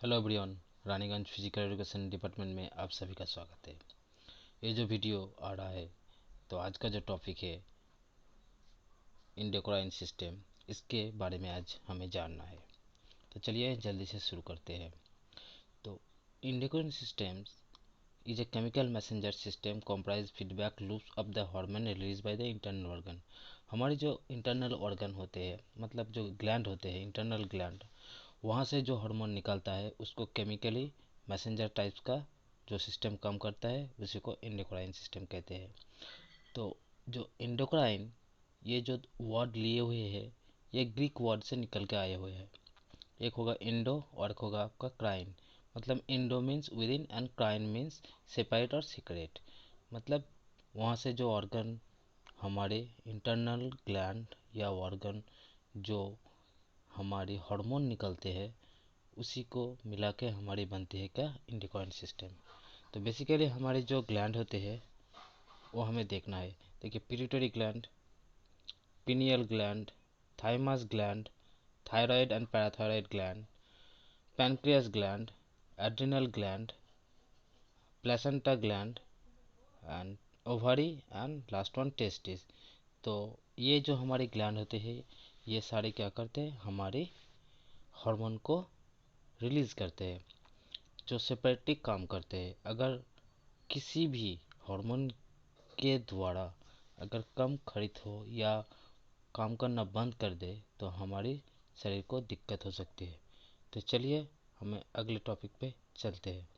Hello everyone. Raniganj physical education department में आप सभी का स्वागत है। ये जो वीडियो आ रहा है, तो आज का जो टॉपिक है इंडोक्राइन सिस्टम, इसके बारे में आज हमें जानना है। तो चलिए जल्दी से शुरू करते हैं। तो endocrine system is a chemical messenger system comprise feedback loops of the hormone release by the internal organ. हमारे जो इंटरनल ऑर्गन होते हैं, मतलब जो ग्लैंड होते हैं, इंटरनल ग्लैंड, वहाँ से जो हार्मोन निकलता है उसको केमिकली मैसेंजर टाइप्स का जो सिस्टम काम करता है उसी को एंडोक्राइन सिस्टम कहते हैं। तो जो एंडोक्राइन, ये जो वर्ड लिए हुए हैं, ये ग्रीक वर्ड से निकल के आए हुए हैं। एक होगा इंडो और एक होगा आपका क्राइन। मतलब endo means within and crine means separate और सीक्रेट। मतलब वहाँ से जो ऑर्गन, हमारे इंटरनल ग्लैंड या ऑर्गन, जो हमारे हार्मोन निकलते हैं, उसी को मिला के हमारी बनती है क्या, इंडोक्राइन सिस्टम। तो बेसिकली हमारे जो ग्लैंड होते हैं वो हमें देखना है। देखिए, pituitary gland, pineal gland, thymus gland, thyroid and parathyroid gland, pancreas gland, adrenal gland, placenta gland and ovary and last one testis. तो ये जो हमारे ग्लैंड होते हैं, ये सारे क्या करते हैं, हमारे हार्मोन को रिलीज करते हैं, जो सेपरेटली काम करते हैं। अगर किसी भी हार्मोन के द्वारा अगर कम खरीद हो या काम करना बंद कर दे तो हमारी शरीर को दिक्कत हो सकती है। तो चलिए हमें अगले टॉपिक पे चलते हैं।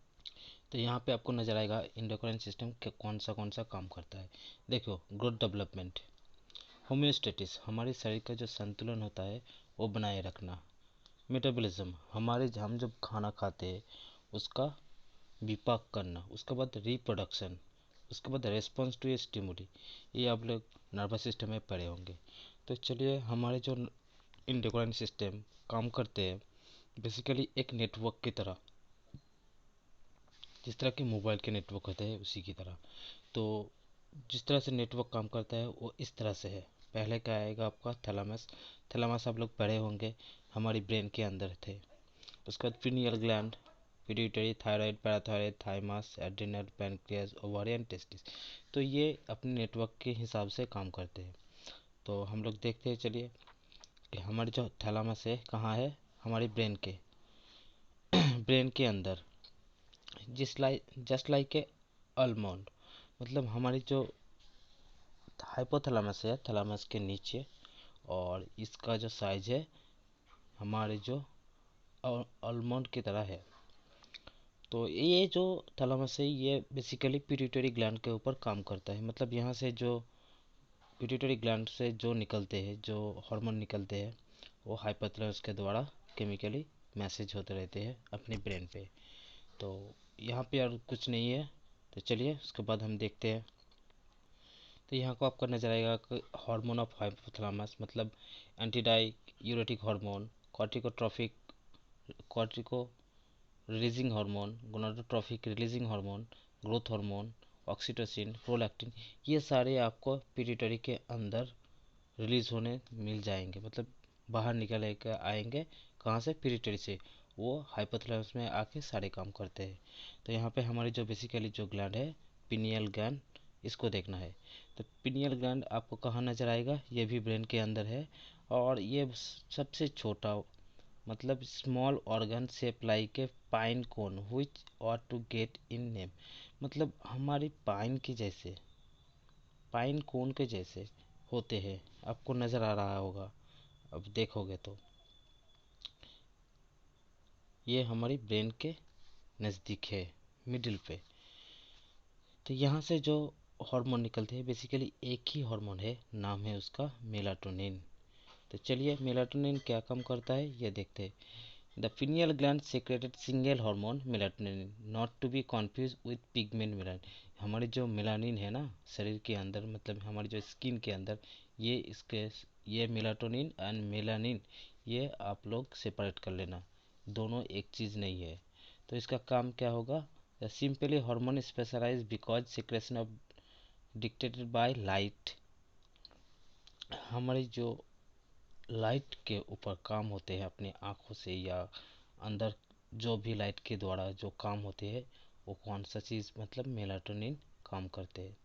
तो यहाँ पे आपको नजर आएगा इंडोक्राइन सिस्टम के कौन सा काम करता है। देखो, ग्रोथ डेवलपमेंट, होम्योस्टेटिस, हमारे शरीर का जो संतुलन होता है वो बनाए रखना। मेटाबॉलिज्म, हमारे हम जब खाना खाते हैं उसका विपाक करना। उसके बाद रिप्रोडक्शन, उसके बाद रेस्पॉन्स टू स्टिमुली, ये आप लोग नर्वस सिस्टम में पढ़े होंगे। तो चलिए, हमारे जो इंडोक्राइन सिस्टम काम करते हैं बेसिकली एक नेटवर्क की तरह, जिस तरह के मोबाइल के नेटवर्क होते हैं उसी की तरह। तो जिस तरह से नेटवर्क काम करता है वो इस तरह से है। पहले क्या आएगा आपका थैलामस। थैलामस आप लोग पढ़े होंगे, हमारी ब्रेन के अंदर थे। उसके बाद pineal gland, pituitary, thyroid, parathyroid, thymus, adrenal, pancreas, ovarian, testis. तो ये अपने नेटवर्क के हिसाब से काम करते हैं। तो हम लोग देखते हैं, चलिए, कि हमारे जो थैलामस है कहाँ है, हमारी ब्रेन के ब्रेन के अंदर, जस्ट लाइक ए आलमंड। मतलब हमारी जो हाइपोथैलामस है थैलामस के नीचे, और इसका जो साइज है हमारे जो आलमंड की तरह है। तो ये जो थैलामस है ये बेसिकली पिट्यूटरी ग्लैंड के ऊपर काम करता है। मतलब यहाँ से जो पिट्यूटरी ग्लैंड से जो निकलते हैं, जो हार्मोन निकलते हैं, वो हाइपोथैलेमस के द्वारा केमिकली मैसेज होते रहते हैं अपने ब्रेन पे। तो यहाँ पे और कुछ नहीं है। तो चलिए उसके बाद हम देखते हैं। तो यहाँ को आपका नजर आएगा कि हार्मोन ऑफ हाइपोथैलेमस, मतलब antidiuretic hormone, corticotrophic, cortico releasing hormone, gonadotrophic releasing hormone, growth hormone, oxytocin, prolactin, ये सारे आपको पिट्यूटरी के अंदर रिलीज होने मिल जाएंगे। मतलब बाहर निकल के आएंगे, कहाँ से, पिट्यूटरी से। वो हाइपोथैलेमस में आके सारे काम करते हैं। तो यहाँ पे हमारी जो बेसिकली जो ग्लैंड है, पिनियल ग्लैंड, इसको देखना है। तो पिनियल ग्लैंड आपको कहाँ नजर आएगा, ये भी ब्रेन के अंदर है। और ये सबसे छोटा, मतलब small organ shape like a pine cone which और टू गेट इन नेम। मतलब हमारी पाइन की जैसे, पाइन कोन के जैसे होते हैं। आपको नज़र आ रहा होगा, अब देखोगे तो ये हमारी ब्रेन के नज़दीक है, मिडिल पे। तो यहाँ से जो हार्मोन निकलते हैं बेसिकली एक ही हार्मोन है, नाम है उसका मेलाटोनिन। तो चलिए मेलाटोनिन क्या काम करता है ये देखते हैं। The pineal gland secreted single hormone melatonin, not to be confused with pigment melanin। हमारे जो मेलानिन है ना शरीर के अंदर, मतलब हमारी जो स्किन के अंदर, ये इसके, ये मेलाटोनिन एंड मेलानिन, ये आप लोग सेपरेट कर लेना, दोनों एक चीज़ नहीं है। तो इसका काम क्या होगा, simply hormone specialize because secretion of dictated by light. हमारी जो लाइट के ऊपर काम होते हैं अपनी आँखों से या अंदर जो भी लाइट के द्वारा जो काम होते हैं वो कौन सा चीज़ मतलब मेलाटोनिन काम करते हैं।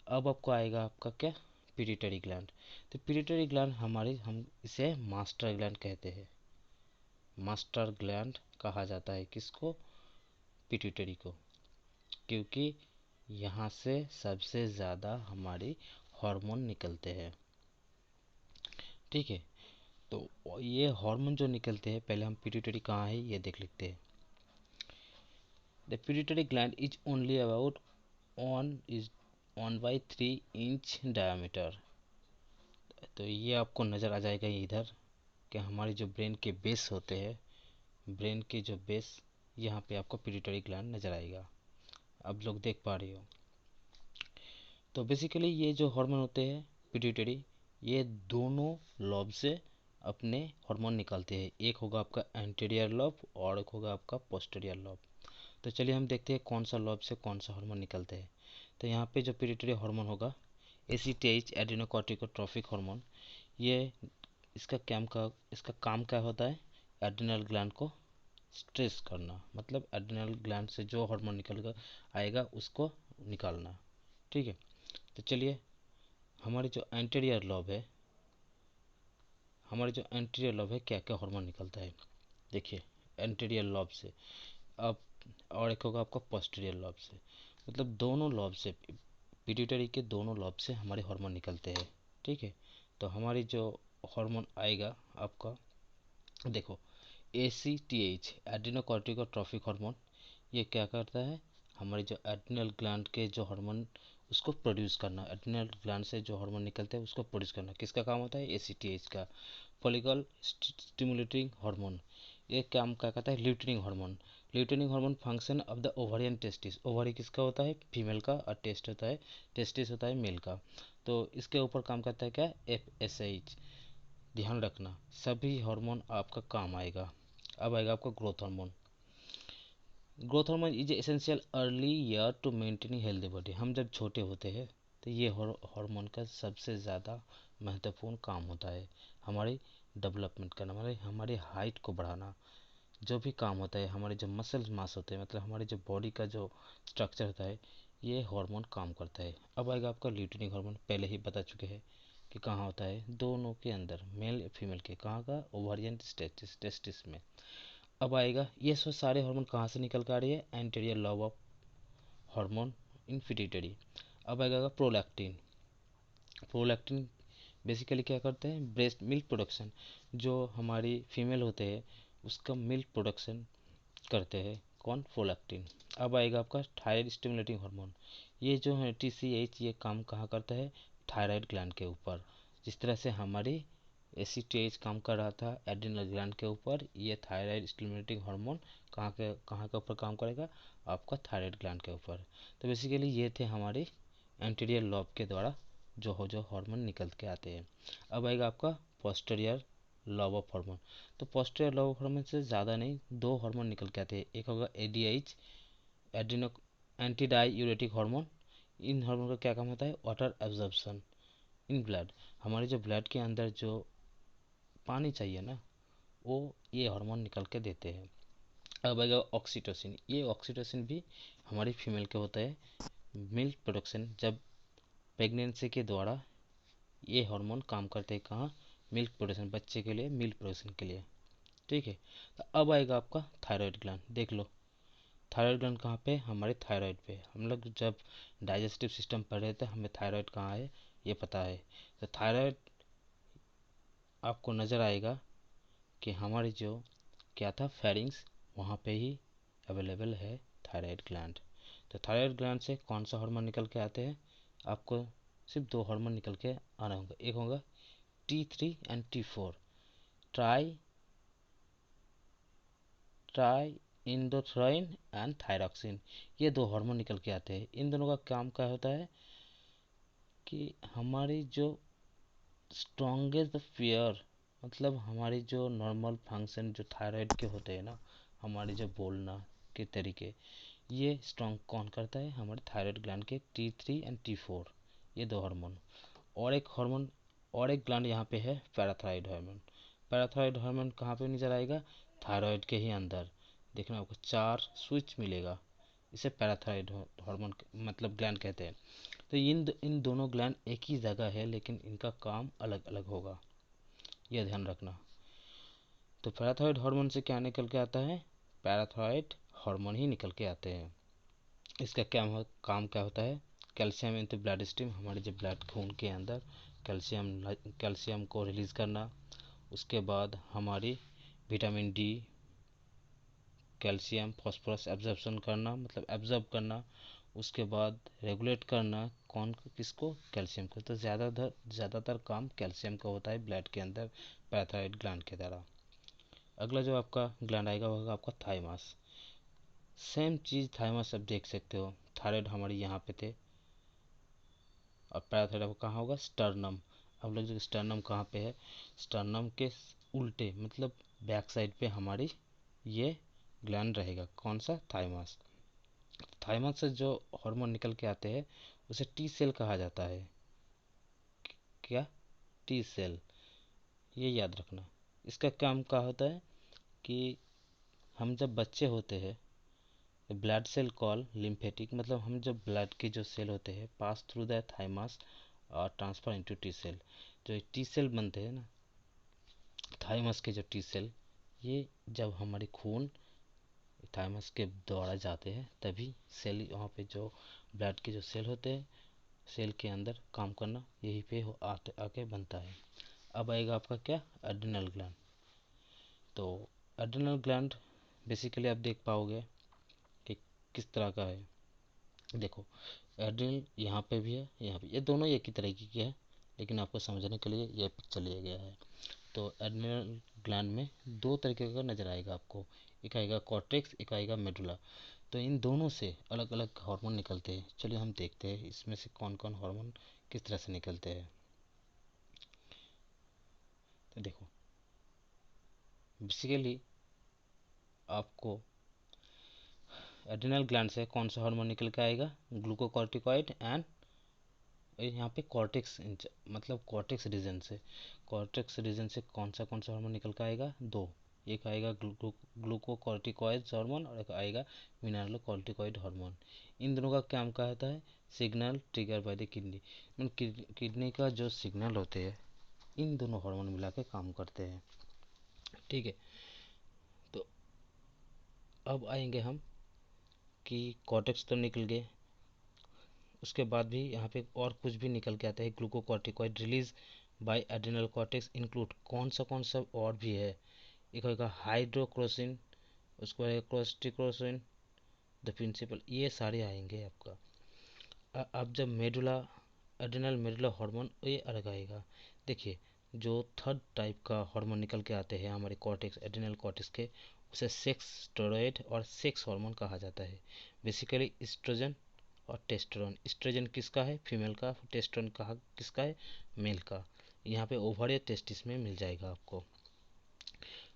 अब आपको आएगा आपका क्या, पिट्यूटरी ग्लैंड। तो पिट्यूटरी ग्लैंड हमारी, हम इसे मास्टर ग्लैंड कहते हैं। मास्टर ग्लैंड कहा जाता है किसको, पिट्यूटरी को, क्योंकि यहाँ से सबसे ज़्यादा हमारी हार्मोन निकलते हैं। ठीक है, तो ये हार्मोन जो निकलते हैं, पहले हम पिट्यूटरी कहाँ है ये देख लेते हैं। The pituitary gland is only about 1/3 inch diameter. तो ये आपको नज़र आ जाएगा इधर कि हमारे जो ब्रेन के बेस होते हैं, ब्रेन के जो बेस, यहाँ पे आपको पिट्यूटरी ग्लैंड नज़र आएगा। अब लोग देख पा रहे हो। तो बेसिकली ये जो हार्मोन होते हैं पिट्यूटरी, ये दोनों लॉब से अपने हार्मोन निकालते हैं। एक होगा आपका एंटीरियर लॉब और एक होगा आपका पोस्टीरियर लॉब। तो चलिए हम देखते हैं कौन सा लॉब से कौन सा हार्मोन निकलते हैं। तो यहाँ पे जो पिट्यूटरी हार्मोन होगा ACTH, एड्रेनोकॉर्टिकोट्रोफिक हार्मोन, ये इसका काम क्या होता है, एड्रिनल ग्लैंड को स्ट्रेस करना, मतलब एड्रिनल ग्लैंड से जो हार्मोन निकल कर आएगा उसको निकालना। ठीक है, तो चलिए हमारे जो एंटीरियर लॉब है, क्या क्या हार्मोन निकलता है देखिए। एंटीरियर लॉब से, अब और एक होगा आपका पोस्टीरियर लॉब से, मतलब दोनों लॉब से, पिट्यूटरी के दोनों लॉब से हमारे हार्मोन निकलते हैं। ठीक है, तो हमारी जो हार्मोन आएगा आपका, देखो, ACTH, एड्रेनोकॉर्टिकोट्रोफिक हार्मोन, ये क्या करता है, हमारे जो एड्रिनल ग्लैंड के जो हार्मोन उसको प्रोड्यूस करना, एड्रिनल ग्लैंड से जो हार्मोन निकलते हैं उसको प्रोड्यूस करना। किसका काम होता है, ACTH का। फॉलिकल स्टिमुलेटिंग हार्मोन, ये काम क्या करता है, luteinizing hormone. Luteinizing hormone function of the ovarian testis, ovary किसका होता है, फीमेल का, और टेस्ट होता है, टेस्टिस होता है मेल का। तो इसके ऊपर काम करता है क्या, FSH। ध्यान रखना सभी हार्मोन आपका काम आएगा। अब आएगा आपका growth hormone. Growth hormone is essential early year to maintain healthy body. हम जब छोटे होते हैं तो ये हार्मोन का सबसे ज़्यादा महत्वपूर्ण काम होता है हमारी डेवलपमेंट करना, हमारे हमारी हाइट को बढ़ाना। जो भी काम होता है, हमारे जो मसल मास होते हैं, मतलब हमारे जो बॉडी का जो स्ट्रक्चर होता है, ये हार्मोन काम करता है। अब आएगा आपका ल्यूटिनिक हार्मोन, पहले ही बता चुके हैं कि कहाँ होता है, दोनों के अंदर, मेल फीमेल के, कहाँ का, ओवरियन टेस्टिस में। अब आएगा, ये सब सारे हार्मोन कहाँ से निकल कर आ रही है, anterior lobe of hormone in pituitary. अब आएगा प्रोलैक्टिन। प्रोलैक्टिन बेसिकली क्या करते हैं, ब्रेस्ट मिल्क प्रोडक्शन, जो हमारी फीमेल होते हैं उसका मिल्क प्रोडक्शन करते हैं, कौन, प्रोलैक्टिन। अब आएगा आपका थायराइड स्टिमुलेटिंग हार्मोन। ये जो है TCH, ये काम कहाँ करता है, थायराइड ग्लैंड के ऊपर। जिस तरह से हमारी ACTH काम कर रहा था एड्रिनल ग्लैंड के ऊपर, ये थायराइड स्टिमुलेटिंग हार्मोन कहाँ के ऊपर काम करेगा, आपका थायराइड ग्लैंड के ऊपर। तो बेसिकली ये थे हमारे एंटीरियर लॉब के द्वारा जो हार्मोन निकल के आते हैं। अब आएगा आपका पोस्टीरियर लॉब ऑफ हार्मोन। तो पोस्टीरियर लॉब ऑफ हार्मोन से ज़्यादा नहीं, दो हार्मोन निकल के आते हैं। एक होगा ADH, एड्रिनो एंटी डाईयूरेटिक हार्मोन। इन हार्मोन का क्या काम होता है, वाटर एब्जॉर्प्शन इन ब्लड, हमारे जो ब्लड के अंदर जो पानी चाहिए ना, वो ये हार्मोन निकल के देते हैं। अब आएगा ऑक्सीटोसिन। ये ऑक्सीटोसिन भी हमारी फीमेल के होता है, मिल्क प्रोडक्शन, जब प्रेगनेंसी के द्वारा ये हार्मोन काम करते हैं, कहाँ, मिल्क प्रोडक्शन, बच्चे के लिए मिल्क प्रोडक्शन के लिए। ठीक है, तो अब आएगा आपका थायराइड ग्लैंड। देख लो थायराइड ग्लैंड कहाँ पे, हमारे थायराइड पे। हम लोग जब डाइजेस्टिव सिस्टम पढ़ रहे थे, हमें थायराइड कहाँ है ये पता है। तो थायराइड आपको नज़र आएगा कि हमारी जो क्या था, फेरिंग्स, वहाँ पे ही अवेलेबल है थायराइड ग्लैंड। तो थायराइड ग्लैंड से कौन सा हार्मोन निकल के आते हैं, आपको सिर्फ दो हार्मोन निकल के आना होगा। एक होगा T3 and T4, tri tri iodothyronine and thyroxine. ये दो हार्मोन निकल के आते हैं। इन दोनों का काम क्या होता है कि हमारी जो स्ट्रॉन्गेस्ट पेयर, मतलब हमारी जो नॉर्मल फंक्शन जो थायराइड के होते हैं ना, हमारे जो बोलना के तरीके, ये स्ट्रॉन्ग कौन करता है, हमारे थायराइड ग्लैंड के T3 एंड T4, ये दो हार्मोन। और एक हार्मोन, और एक ग्लैंड यहाँ पे है पैराथायरॉइड हार्मोन। पैराथायरॉइड हार्मोन कहाँ पे नजर आएगा, थायराइड के ही अंदर। देखना आपको 4 स्विच मिलेगा। इसे पैराथायरॉयड हार्मोन मतलब ग्लैंड कहते हैं। तो इन दोनों ग्लैंड एक ही जगह है लेकिन इनका काम अलग अलग होगा, यह ध्यान रखना। तो पैराथायरॉयड हार्मोन से क्या निकल के आता है? पैराथायरॉयड हार्मोन ही निकल के आते हैं। इसका काम क्या होता है? Calcium in the blood stream, हमारे जो ब्लड खून के अंदर कैल्शियम को रिलीज करना। उसके बाद हमारी vitamin D, calcium, phosphorus absorption करना, मतलब एब्जॉर्ब करना। उसके बाद रेगुलेट करना, कौन किसको? कैल्शियम को। तो ज़्यादातर काम कैल्शियम का होता है ब्लड के अंदर पैराथायरॉयड ग्लैंड के द्वारा। अगला जो आपका ग्लैंड आएगा वो होगा आपका थाइमस। सेम चीज़ थाइमस आप देख सकते हो, थायराइड हमारी यहाँ पे थे और पैराथायरॉयड कहाँ होगा? स्टर्नम। अब लोग जो स्टर्नम कहाँ पे है? स्टर्नम के उल्टे मतलब बैक साइड पे हमारी ये ग्लैंड रहेगा। कौन सा? थाइमस। थाइमस से जो हार्मोन निकल के आते हैं उसे टी सेल कहा जाता है। क्या? टी सेल, ये याद रखना। इसका काम क्या होता है कि हम जब बच्चे होते हैं ब्लड सेल कॉल लिम्फेटिक, मतलब हम जब ब्लड के जो सेल होते हैं पास थ्रू द थाइमस और ट्रांसफर इनटू टी सेल। जो टी सेल बनते हैं ना थाइमस के, जो टी सेल, ये जब हमारे खून थाइमस के द्वारा जाते हैं तभी सेल वहाँ पे जो ब्लड के जो सेल होते हैं सेल के अंदर काम करना यही पे आके बनता है। अब आएगा आपका क्या? Adrenal gland. तो एड्रिनल ग्लैंड बेसिकली आप देख पाओगे कि किस तरह का है। देखो एड्रिनल यहाँ पे भी है, यहाँ पे, ये दोनों एक ही तरीके के हैं लेकिन आपको समझने के लिए ये पिक्चर लिया गया है। तो एड्रिनल ग्लैंड में दो तरीके का नजर आएगा आपको, एक आएगा कॉर्टेक्स, एक आएगा मेडुला। तो इन दोनों से अलग अलग हार्मोन निकलते हैं। चलिए हम देखते हैं इसमें से कौन कौन हार्मोन किस तरह से निकलते हैं। तो देखो बेसिकली आपको एड्रिनल ग्लैंड से कौन सा हार्मोन निकल के आएगा? ग्लूकोकॉर्टिकॉइड एंड यहाँ पे कॉर्टेक्स मतलब कॉर्टेक्स रीजन से कौन सा हार्मोन निकल के आएगा? दो, एक आएगा ग्लूकोकॉर्टिकॉइड हार्मोन और एक आएगा मिनरलोकॉर्टिकॉइड हार्मोन। इन दोनों का काम क्या होता है? Signal trigger by the kidney, kidney का जो सिग्नल होते हैं इन दोनों हार्मोन मिला के काम करते हैं। ठीक है, तो अब आएंगे हम कि कॉर्टेक्स तो निकल गए, उसके बाद भी यहाँ पे और कुछ भी निकल के आता है। Glucocorticoid release by adrenal cortex include कौन सा और भी है? एक होगा हाइड्रोक्रोसिन, उसको है क्रोस्टिक्रोसिन, द प्रिंसिपल, ये सारे आएंगे आपका। अब जब मेडुला एड्रिनल मेडुला हार्मोन ये अलग आएगा। देखिए जो थर्ड टाइप का हार्मोन निकल के आते हैं हमारे कॉर्टेक्स एड्रिनल कॉर्टेक्स के, उसे सेक्स स्टेरॉयड और सेक्स हार्मोन कहा जाता है। बेसिकली एस्ट्रोजन और टेस्टोस्टेरोन। एस्ट्रोजन किसका है? फीमेल का। टेस्टोस्टेरोन कहा किसका है? मेल का। यहाँ पे ओवर या टेस्टिस में मिल जाएगा आपको।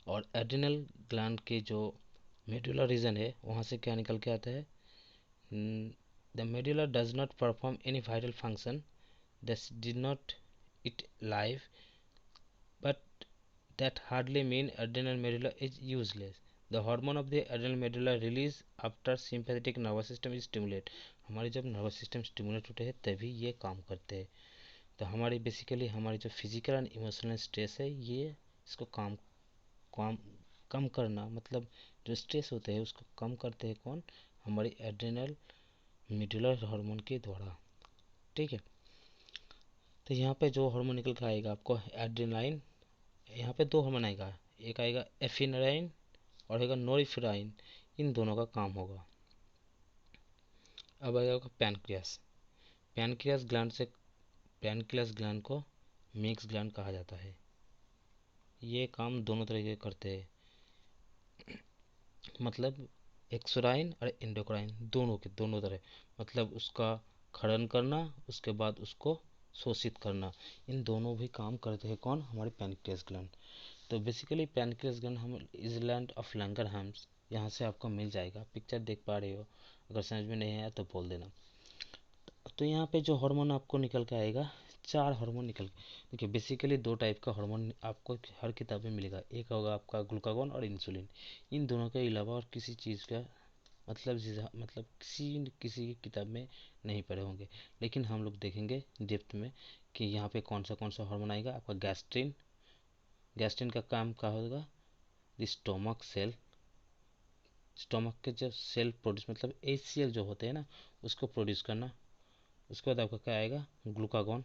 और एड्रिनल ग्लैंड के जो मेडुला रीजन है वहाँ से क्या निकल के आता है? The medulla does not perform any vital function, that did not it live, but that hardly mean adrenal medulla is useless. The hormone of the adrenal medulla release after sympathetic nervous system is stimulate. हमारे जब nervous system stimulate होते हैं तभी ये काम करते हैं। तो हमारी बेसिकली हमारी जो फिजिकल एंड इमोशनल स्ट्रेस है ये इसको काम काम कम करना, मतलब जो स्ट्रेस होते हैं उसको कम करते हैं कौन? हमारी एड्रेनल मेडुलर हार्मोन के द्वारा। ठीक है, तो यहाँ पे जो हार्मोन निकल कर आएगा आपको एड्रेनालाइन, यहाँ पे दो हार्मोन आएगा, एक आएगा एफिनेराइन और आएगा नोरिफेराइन, इन दोनों का काम होगा। अब आएगा पैनक्रियास। पैनक्रियास ग्लैंड को मिक्स ग्लैंड कहा जाता है। ये काम दोनों तरीके करते हैं, मतलब एक्सोराइन और एंडोक्राइन दोनों के दोनों तरह, मतलब उसका खनन करना उसके बाद उसको शोषित करना, इन दोनों भी काम करते हैं कौन? हमारे पैनक्रियास ग्लैंड। तो बेसिकली पैनक्रियास ग्लैंड हम आइलैंड ऑफ लैंगरहैम्स यहाँ से आपको मिल जाएगा। पिक्चर देख पा रहे हो, अगर समझ में नहीं आया तो बोल देना। तो यहाँ पे जो हार्मोन आपको निकल के आएगा चार हार्मोन निकल के, देखिए बेसिकली दो टाइप का हार्मोन आपको हर किताब में मिलेगा, एक होगा आपका ग्लूकागॉन और इंसुलिन। इन दोनों के अलावा और किसी चीज़ का मतलब किसी न किसी की किताब में नहीं पढ़े होंगे, लेकिन हम लोग देखेंगे डेप्थ में कि यहाँ पे कौन सा हार्मोन आएगा। आपका गैस्ट्रिन, गैस्ट्रिन का काम क्या होगा, स्टोमक सेल, स्टोमक के जो सेल प्रोड्यूस मतलब HCl जो होते हैं ना उसको प्रोड्यूस करना। उसके बाद आपका क्या आएगा, glucagon,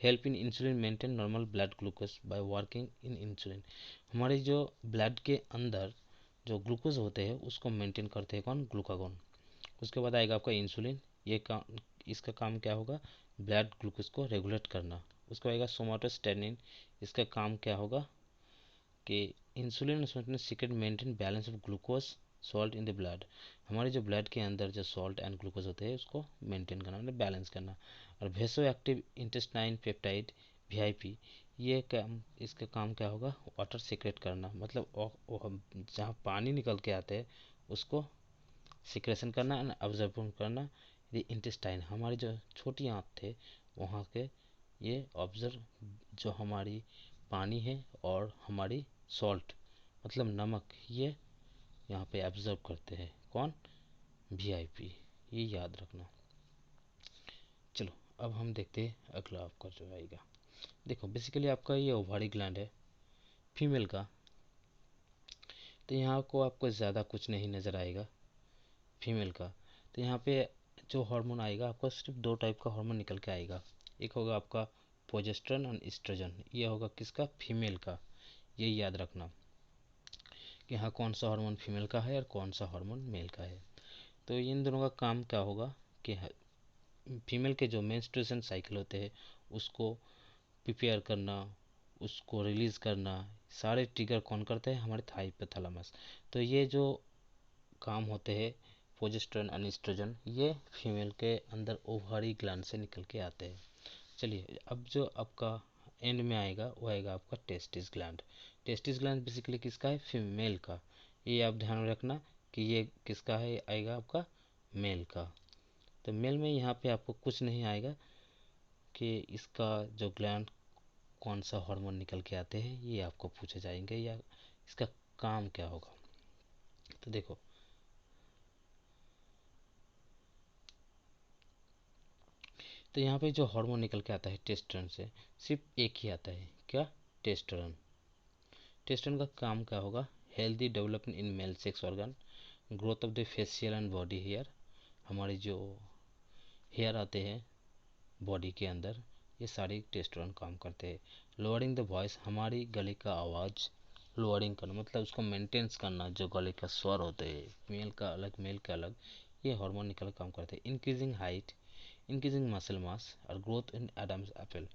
help in insulin maintain normal blood glucose by working in insulin. हमारे जो ब्लड के अंदर जो ग्लूकोज होते हैं उसको मेंटेन करते हैं कौन, ग्लूकागॉन। उसके बाद आएगा आपका इंसुलिन, ये काम, इसका काम क्या होगा, ब्लड ग्लूकोज को रेगुलेट करना। उसके बाद आएगा सोमाटोस्टेनिन, इसका काम क्या होगा कि insulin secret maintain balance of glucose salt in the blood. हमारे जो ब्लड के अंदर जो सॉल्ट एंड ग्लूकोज होते हैं उसको मेंटेन करना मतलब बैलेंस करना। और वेसो एक्टिव इंटेस्टाइन पेप्टाइड VIP, ये काम, इसका काम क्या होगा, वाटर सीक्रेट करना, मतलब जहाँ पानी निकल के आते हैं उसको सिक्रेशन करना एंड ऑब्जर्व करना। ये इंटेस्टाइन, हमारी जो छोटी आंत थे वहाँ के ये ऑब्जर्व, जो हमारी पानी है और हमारी सॉल्ट मतलब नमक, ये यहाँ पे ऑब्जर्व करते हैं कौन, VIP, ये याद रखना। चलो अब हम देखते हैं अगला आपका जो आएगा। देखो बेसिकली आपका ये ओवारी ग्लैंड है फीमेल का, तो यहाँ को आपको ज़्यादा कुछ नहीं नज़र आएगा फीमेल का। तो यहाँ पे जो हार्मोन आएगा आपका सिर्फ दो टाइप का हार्मोन निकल के आएगा, एक होगा आपका प्रोजेस्टेरोन और एस्ट्रोजन, ये होगा किसका, फीमेल का। ये याद रखना कि हाँ कौन सा हार्मोन फीमेल का है और कौन सा हार्मोन मेल का है। तो इन दोनों का काम क्या होगा कि फीमेल के जो मेंस्ट्रुएशन साइकिल होते हैं उसको प्रिपेयर करना, उसको रिलीज़ करना, सारे ट्रिगर कौन करते हैं, हमारे हाइपोथैलेमस। तो ये जो काम होते हैं प्रोजेस्टेरोन और एस्ट्रोजन, ये फीमेल के अंदर ओवारी ग्लैंड से निकल के आते हैं। चलिए अब जो आपका एंड में आएगा वो आएगा आपका testis gland. Testis gland basically किसका है, फीमेल का। ये आप ध्यान में रखना कि ये किसका है, आएगा आपका मेल का। तो मेल में यहाँ पे आपको कुछ नहीं आएगा कि इसका जो ग्लैंड कौन सा हार्मोन निकल के आते हैं ये आपको पूछे जाएंगे या इसका काम क्या होगा। तो देखो तो यहाँ पे जो हार्मोन निकल के आता है टेस्टोस्टेरोन से, सिर्फ एक ही आता है, क्या, टेस्टोस्टेरोन। टेस्टोस्टेरोन का काम क्या होगा, healthy development in male sex organ, growth of the facial and body hair, हमारे जो हेयर आते हैं बॉडी के अंदर ये सारे टेस्टोस्टेरोन काम करते हैं। लोअरिंग द वॉइस, हमारी गले का आवाज़ लोअरिंग करना मतलब उसको मेंटेन्स करना, जो गले का स्वर होते हैं फीमेल का अलग मेल का अलग, ये हार्मोन निकल काम करते हैं। Increasing height, increasing muscle mass और ग्रोथ इन एडम्स एप्पल,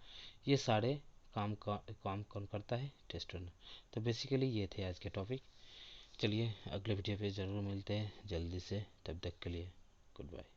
ये सारे काम कौन करता है, टेस्टोस्टेरोन। तो बेसिकली ये थे आज के टॉपिक। चलिए अगले वीडियो पे ज़रूर मिलते हैं जल्दी से, तब तक के लिए गुड बाय।